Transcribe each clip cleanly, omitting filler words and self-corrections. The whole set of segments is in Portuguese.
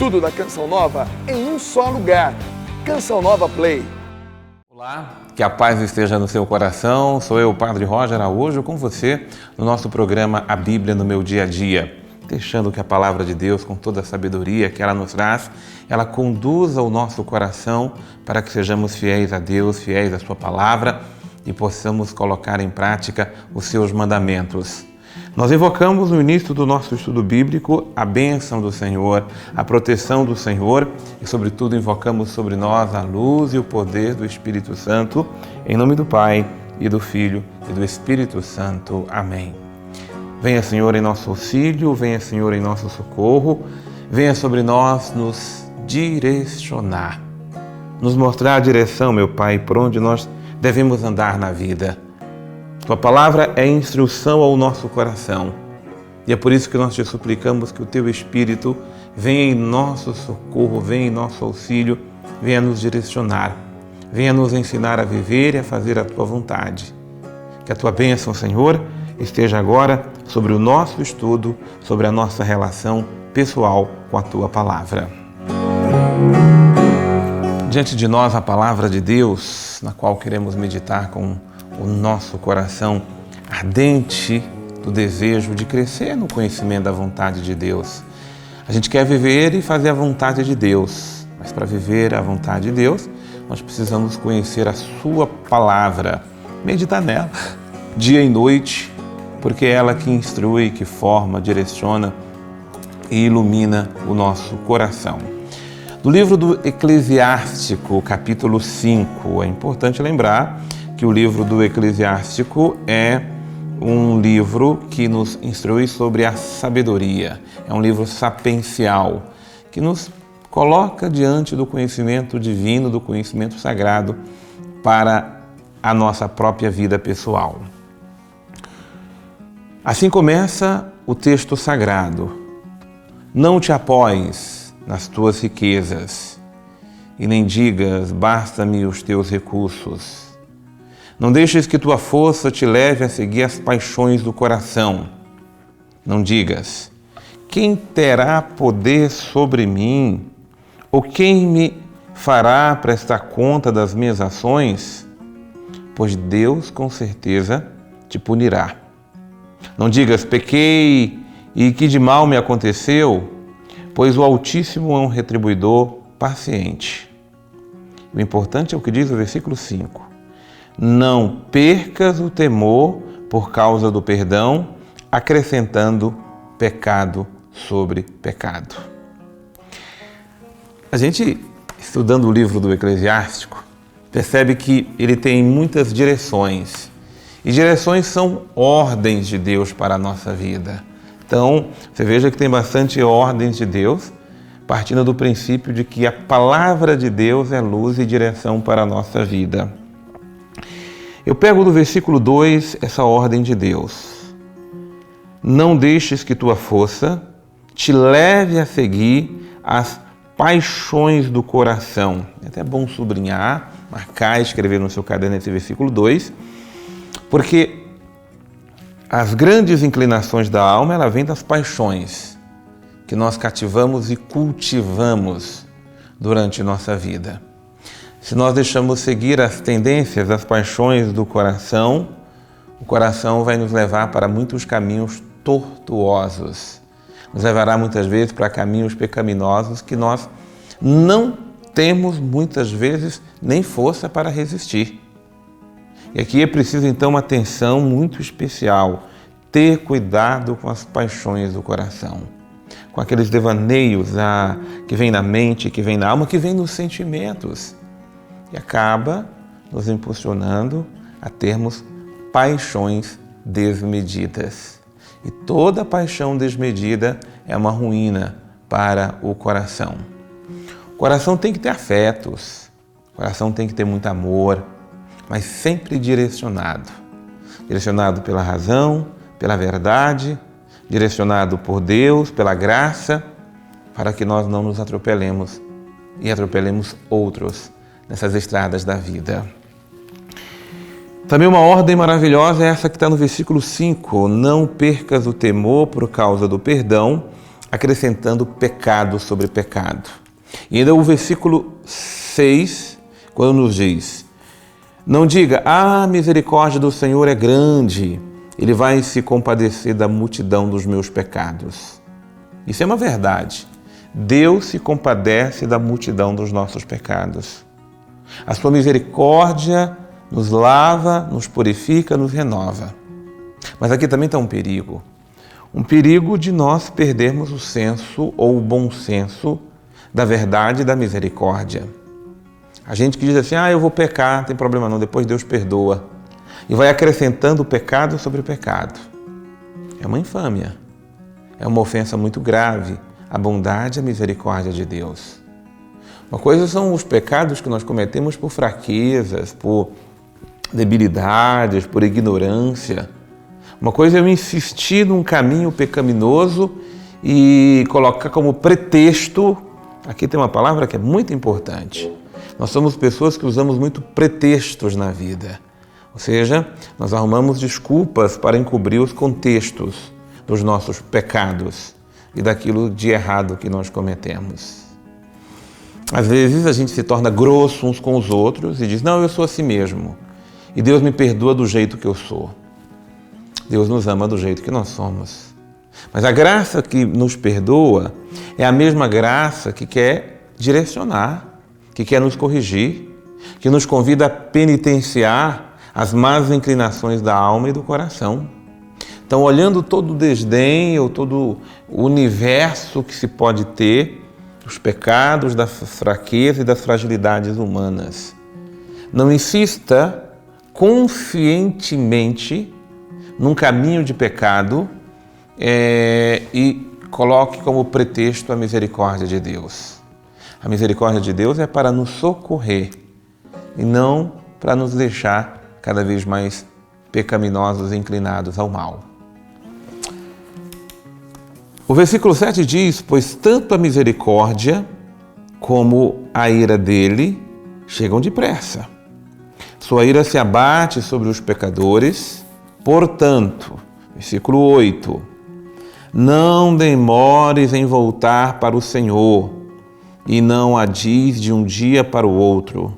Tudo da Canção Nova em um só lugar. Canção Nova Play. Olá, que a paz esteja no seu coração. Sou eu, Padre Roger Araújo, com você no nosso programa A Bíblia no Meu Dia a Dia. Deixando que a palavra de Deus, com toda a sabedoria que ela nos traz, ela conduza o nosso coração para que sejamos fiéis a Deus, fiéis à sua palavra e possamos colocar em prática os seus mandamentos. Nós invocamos no início do nosso estudo bíblico a bênção do Senhor, a proteção do Senhor e, sobretudo, invocamos sobre nós a luz e o poder do Espírito Santo, em nome do Pai e do Filho e do Espírito Santo. Amém. Venha, Senhor, em nosso auxílio, venha, Senhor, em nosso socorro, venha sobre nós nos direcionar, nos mostrar a direção, meu Pai, por onde nós devemos andar na vida. Tua palavra é instrução ao nosso coração e é por isso que nós te suplicamos que o Teu Espírito venha em nosso socorro, venha em nosso auxílio, venha nos direcionar, venha nos ensinar a viver e a fazer a Tua vontade. Que a Tua bênção, Senhor, esteja agora sobre o nosso estudo, sobre a nossa relação pessoal com a Tua palavra. Diante de nós a palavra de Deus, na qual queremos meditar com o nosso coração ardente do desejo de crescer no conhecimento da vontade de Deus. A gente quer viver e fazer a vontade de Deus, mas para viver a vontade de Deus, nós precisamos conhecer a Sua palavra, meditar nela dia e noite, porque é ela que instrui, que forma, direciona e ilumina o nosso coração. Do livro do Eclesiástico, capítulo 5, é importante lembrar que o livro do Eclesiástico é um livro que nos instrui sobre a sabedoria. É um livro sapiencial, que nos coloca diante do conhecimento divino, do conhecimento sagrado para a nossa própria vida pessoal. Assim começa o texto sagrado. Não te apoies nas tuas riquezas e nem digas, basta-me os teus recursos. Não deixes que tua força te leve a seguir as paixões do coração. Não digas, quem terá poder sobre mim? Ou quem me fará prestar conta das minhas ações? Pois Deus com certeza te punirá. Não digas, pequei e que de mal me aconteceu, pois o Altíssimo é um retribuidor paciente. O importante é o que diz o versículo 5. Não percas o temor por causa do perdão, acrescentando pecado sobre pecado. A gente, estudando o livro do Eclesiástico, percebe que ele tem muitas direções. E direções são ordens de Deus para a nossa vida. Então, você veja que tem bastante ordens de Deus, partindo do princípio de que a palavra de Deus é luz e direção para a nossa vida. Eu pego do versículo 2 essa ordem de Deus. Não deixes que tua força te leve a seguir as paixões do coração. É até bom sublinhar, marcar, escrever no seu caderno esse versículo 2, porque as grandes inclinações da alma, ela vem das paixões que nós cativamos e cultivamos durante nossa vida. Se nós deixamos seguir as tendências, as paixões do coração, o coração vai nos levar para muitos caminhos tortuosos. Nos levará muitas vezes para caminhos pecaminosos que nós não temos muitas vezes nem força para resistir. E aqui é preciso então uma atenção muito especial, ter cuidado com as paixões do coração, com aqueles devaneios que vêm na mente, que vêm na alma, que vêm nos sentimentos. E acaba nos impulsionando a termos paixões desmedidas. E toda paixão desmedida é uma ruína para o coração. O coração tem que ter afetos, o coração tem que ter muito amor, mas sempre direcionado. Direcionado pela razão, pela verdade, direcionado por Deus, pela graça, para que nós não nos atropelemos e atropelemos outros nessas estradas da vida. Também uma ordem maravilhosa é essa que está no versículo 5. Não percas o temor por causa do perdão, acrescentando pecado sobre pecado. E ainda o versículo 6, quando nos diz: não diga, a misericórdia do Senhor é grande, Ele vai se compadecer da multidão dos meus pecados. Isso é uma verdade. Deus se compadece da multidão dos nossos pecados. A sua misericórdia nos lava, nos purifica, nos renova. Mas aqui também está um perigo. Um perigo de nós perdermos o senso ou o bom senso da verdade e da misericórdia. A gente que diz assim, eu vou pecar, não tem problema não, depois Deus perdoa. E vai acrescentando pecado sobre pecado. É uma infâmia. É uma ofensa muito grave à bondade e à misericórdia de Deus. Uma coisa são os pecados que nós cometemos por fraquezas, por debilidades, por ignorância. Uma coisa é eu insistir num caminho pecaminoso e colocar como pretexto, aqui tem uma palavra que é muito importante. Nós somos pessoas que usamos muito pretextos na vida. Ou seja, nós arrumamos desculpas para encobrir os contextos dos nossos pecados e daquilo de errado que nós cometemos. Às vezes a gente se torna grosso uns com os outros e diz, não, eu sou assim mesmo. E Deus me perdoa do jeito que eu sou. Deus nos ama do jeito que nós somos. Mas a graça que nos perdoa é a mesma graça que quer direcionar, que quer nos corrigir, que nos convida a penitenciar as más inclinações da alma e do coração. Então, olhando todo o desdém ou todo o universo que se pode ter, os pecados da fraqueza e das fragilidades humanas, não insista conscientemente num caminho de pecado e coloque como pretexto a misericórdia de Deus. A misericórdia de Deus é para nos socorrer e não para nos deixar cada vez mais pecaminosos e inclinados ao mal. O versículo 7 diz, pois tanto a misericórdia como a ira dele chegam depressa. Sua ira se abate sobre os pecadores, portanto, versículo 8, não demores em voltar para o Senhor e não adies de um dia para o outro,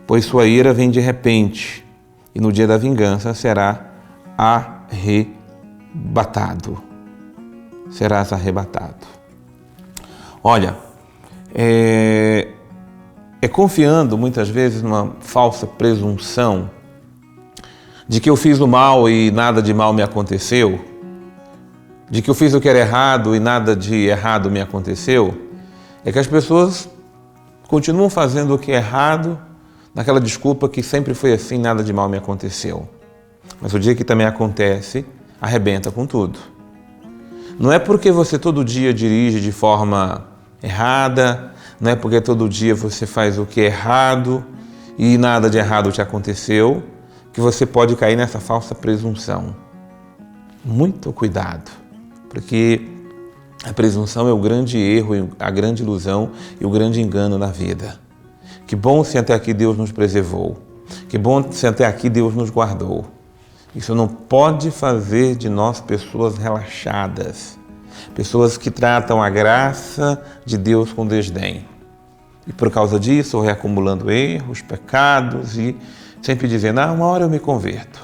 pois sua ira vem de repente e no dia da vingança será arrebatado. Serás arrebatado. Olha, é confiando muitas vezes numa falsa presunção de que eu fiz o mal e nada de mal me aconteceu, de que eu fiz o que era errado e nada de errado me aconteceu, é que as pessoas continuam fazendo o que é errado naquela desculpa que sempre foi assim, nada de mal me aconteceu. Mas o dia que também acontece, arrebenta com tudo. Não é porque você todo dia dirige de forma errada, não é porque todo dia você faz o que é errado e nada de errado te aconteceu, que você pode cair nessa falsa presunção. Muito cuidado, porque a presunção é o grande erro, a grande ilusão e o grande engano na vida. Que bom se até aqui Deus nos preservou, que bom se até aqui Deus nos guardou. Isso não pode fazer de nós pessoas relaxadas, pessoas que tratam a graça de Deus com desdém. E por causa disso, eu reacumulando erros, pecados e sempre dizendo, uma hora eu me converto.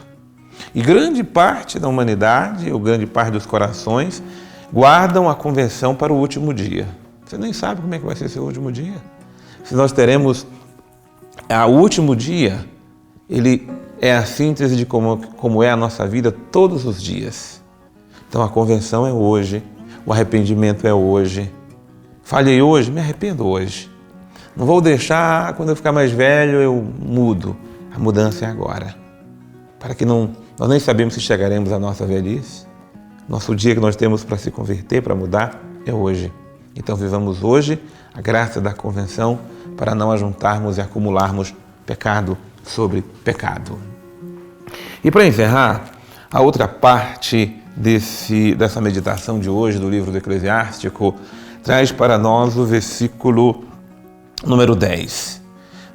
E grande parte da humanidade, ou grande parte dos corações, guardam a conversão para o último dia. Você nem sabe como é que vai ser seu último dia. Se nós teremos o último dia, ele é a síntese de como é a nossa vida todos os dias. Então a conversão é hoje, o arrependimento é hoje. Falhei hoje, me arrependo hoje. Não vou deixar, quando eu ficar mais velho, eu mudo. A mudança é agora. Para que nós nem sabemos se chegaremos à nossa velhice. Nosso dia que nós temos para se converter, para mudar, é hoje. Então vivamos hoje a graça da convenção para não ajuntarmos e acumularmos pecado sobre pecado. E para encerrar, a outra parte dessa meditação de hoje do livro do Eclesiástico traz para nós o versículo número 10.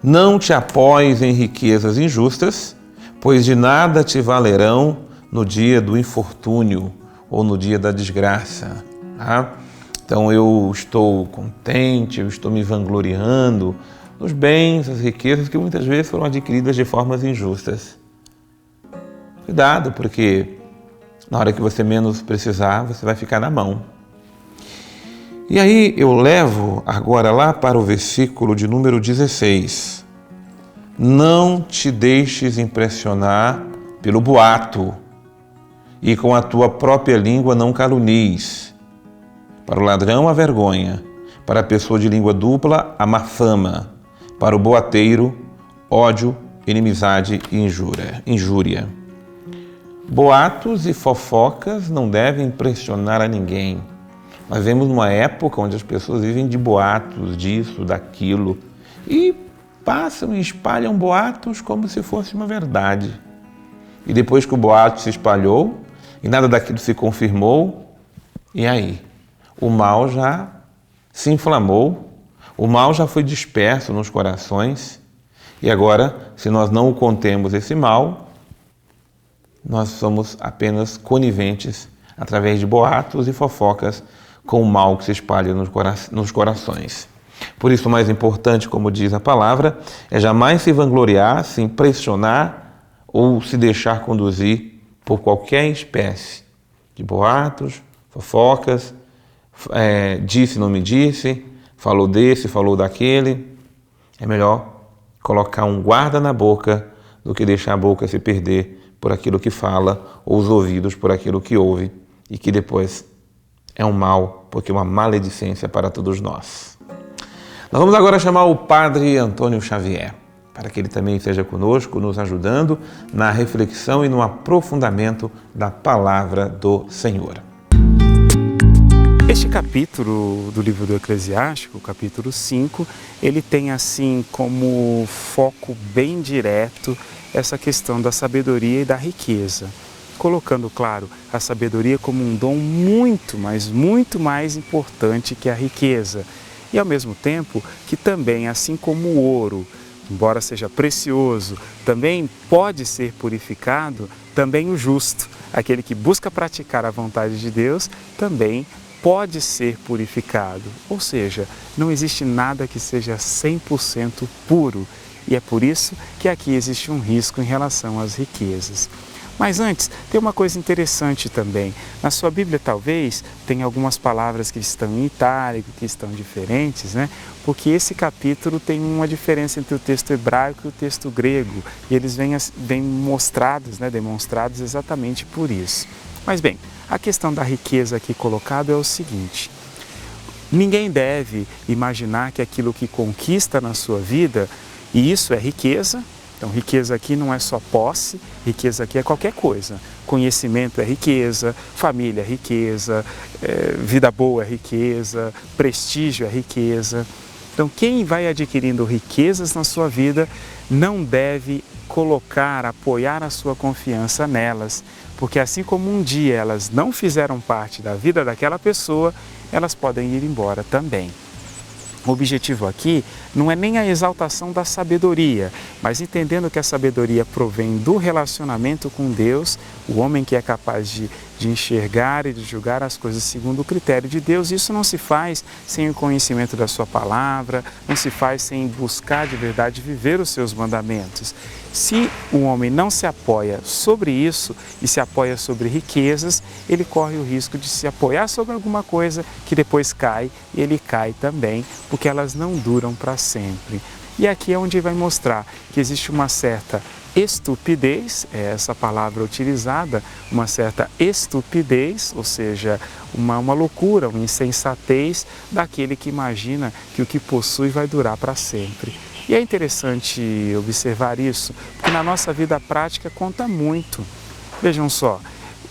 Não te apoies em riquezas injustas, pois de nada te valerão no dia do infortúnio ou no dia da desgraça. Então eu estou contente, eu estou me vangloriando nos bens, as riquezas que muitas vezes foram adquiridas de formas injustas. Cuidado, porque na hora que você menos precisar, você vai ficar na mão. E aí eu levo agora lá para o versículo de número 16. Não te deixes impressionar pelo boato, e com a tua própria língua não calunies. Para o ladrão a vergonha, para a pessoa de língua dupla a má fama, para o boateiro ódio, inimizade e injúria. Boatos e fofocas não devem impressionar a ninguém. Nós vemos uma época onde as pessoas vivem de boatos, disso, daquilo, e passam e espalham boatos como se fosse uma verdade. E depois que o boato se espalhou e nada daquilo se confirmou, e aí? O mal já se inflamou, o mal já foi disperso nos corações, e agora, se nós não contemos esse mal, nós somos apenas coniventes através de boatos e fofocas com o mal que se espalha nos corações. Por isso, o mais importante, como diz a palavra, é jamais se vangloriar, se impressionar ou se deixar conduzir por qualquer espécie de boatos, fofocas, disse, não me disse, falou desse, falou daquele. É melhor colocar um guarda na boca do que deixar a boca se perder por aquilo que fala, ou os ouvidos por aquilo que ouve, e que depois é um mal, porque é uma maledicência para todos nós. Nós vamos agora chamar o Padre Antônio Xavier, para que ele também esteja conosco, nos ajudando na reflexão e no aprofundamento da palavra do Senhor. Este capítulo do livro do Eclesiástico, o capítulo 5, ele tem assim como foco bem direto essa questão da sabedoria e da riqueza, colocando, claro, a sabedoria como um dom muito, mas muito mais importante que a riqueza. E ao mesmo tempo que também, assim como o ouro, embora seja precioso, também pode ser purificado, também o justo, aquele que busca praticar a vontade de Deus, também pode ser purificado. Ou seja, não existe nada que seja 100% puro. E é por isso que aqui existe um risco em relação às riquezas. Mas antes, tem uma coisa interessante também. Na sua Bíblia, talvez, tem algumas palavras que estão em itálico, que estão diferentes, né? Porque esse capítulo tem uma diferença entre o texto hebraico e o texto grego. E eles vêm mostrados, né? Demonstrados exatamente por isso. Mas bem, a questão da riqueza aqui colocada é o seguinte. Ninguém deve imaginar que aquilo que conquista na sua vida, e isso é riqueza. Então, riqueza aqui não é só posse, riqueza aqui é qualquer coisa. Conhecimento é riqueza, família é riqueza, vida boa é riqueza, prestígio é riqueza. Então, quem vai adquirindo riquezas na sua vida não deve apoiar a sua confiança nelas, porque assim como um dia elas não fizeram parte da vida daquela pessoa, elas podem ir embora também. O objetivo aqui não é nem a exaltação da sabedoria, mas entendendo que a sabedoria provém do relacionamento com Deus, o homem que é capaz de enxergar e de julgar as coisas segundo o critério de Deus. Isso não se faz sem o conhecimento da sua palavra, não se faz sem buscar de verdade viver os seus mandamentos. Se o homem não se apoia sobre isso e se apoia sobre riquezas, ele corre o risco de se apoiar sobre alguma coisa que depois cai, e ele cai também, porque elas não duram para sempre. E aqui é onde vai mostrar que existe uma certa estupidez, é essa palavra utilizada, uma certa estupidez, ou seja, uma loucura, uma insensatez daquele que imagina que o que possui vai durar para sempre. E é interessante observar isso, porque na nossa vida prática conta muito. Vejam só,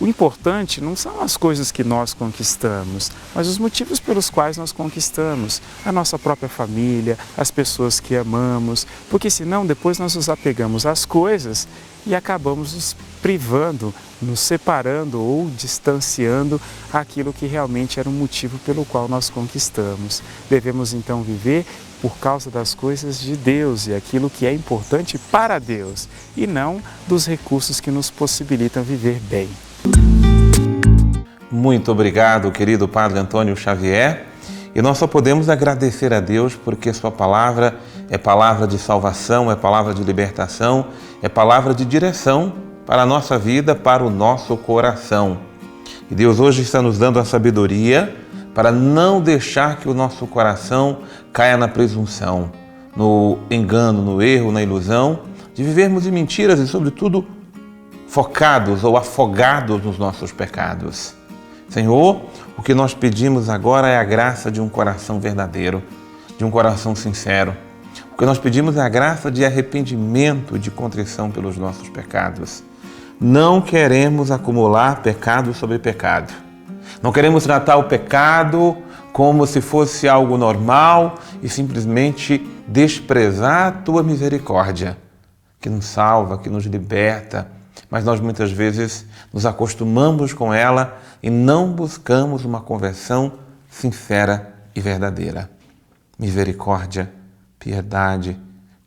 o importante não são as coisas que nós conquistamos, mas os motivos pelos quais nós conquistamos, a nossa própria família, as pessoas que amamos, porque senão depois nós nos apegamos às coisas e acabamos nos privando, nos separando ou distanciando aquilo que realmente era o motivo pelo qual nós conquistamos. Devemos então viver por causa das coisas de Deus e aquilo que é importante para Deus, e não dos recursos que nos possibilitam viver bem. Muito obrigado, querido Padre Antônio Xavier. E nós só podemos agradecer a Deus porque sua palavra é palavra de salvação, é palavra de libertação, é palavra de direção para a nossa vida, para o nosso coração. E Deus hoje está nos dando a sabedoria para não deixar que o nosso coração caia na presunção, no engano, no erro, na ilusão, de vivermos em mentiras e, sobretudo, focados ou afogados nos nossos pecados. Senhor, o que nós pedimos agora é a graça de um coração verdadeiro, de um coração sincero. O que nós pedimos é a graça de arrependimento e de contrição pelos nossos pecados. Não queremos acumular pecado sobre pecado. Não queremos tratar o pecado como se fosse algo normal e simplesmente desprezar a Tua misericórdia, que nos salva, que nos liberta, mas nós muitas vezes nos acostumamos com ela e não buscamos uma conversão sincera e verdadeira. Misericórdia, piedade,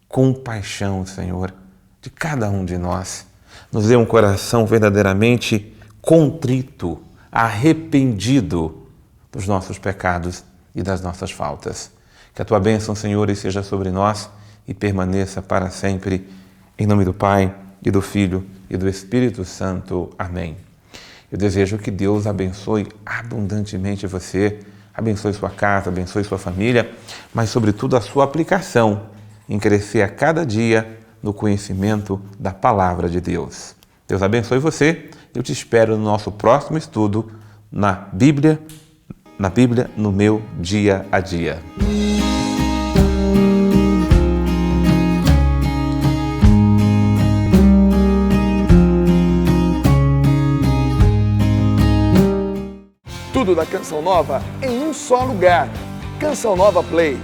compaixão, Senhor, de cada um de nós. Nos dê um coração verdadeiramente contrito, arrependido dos nossos pecados e das nossas faltas. Que a Tua bênção, Senhor, esteja sobre nós e permaneça para sempre. Em nome do Pai, e do Filho, e do Espírito Santo. Amém. Eu desejo que Deus abençoe abundantemente você, abençoe sua casa, abençoe sua família, mas, sobretudo, a sua aplicação em crescer a cada dia no conhecimento da Palavra de Deus. Deus abençoe você. Eu te espero no nosso próximo estudo na Bíblia, no meu dia a dia. Tudo da Canção Nova em um só lugar. Canção Nova Play.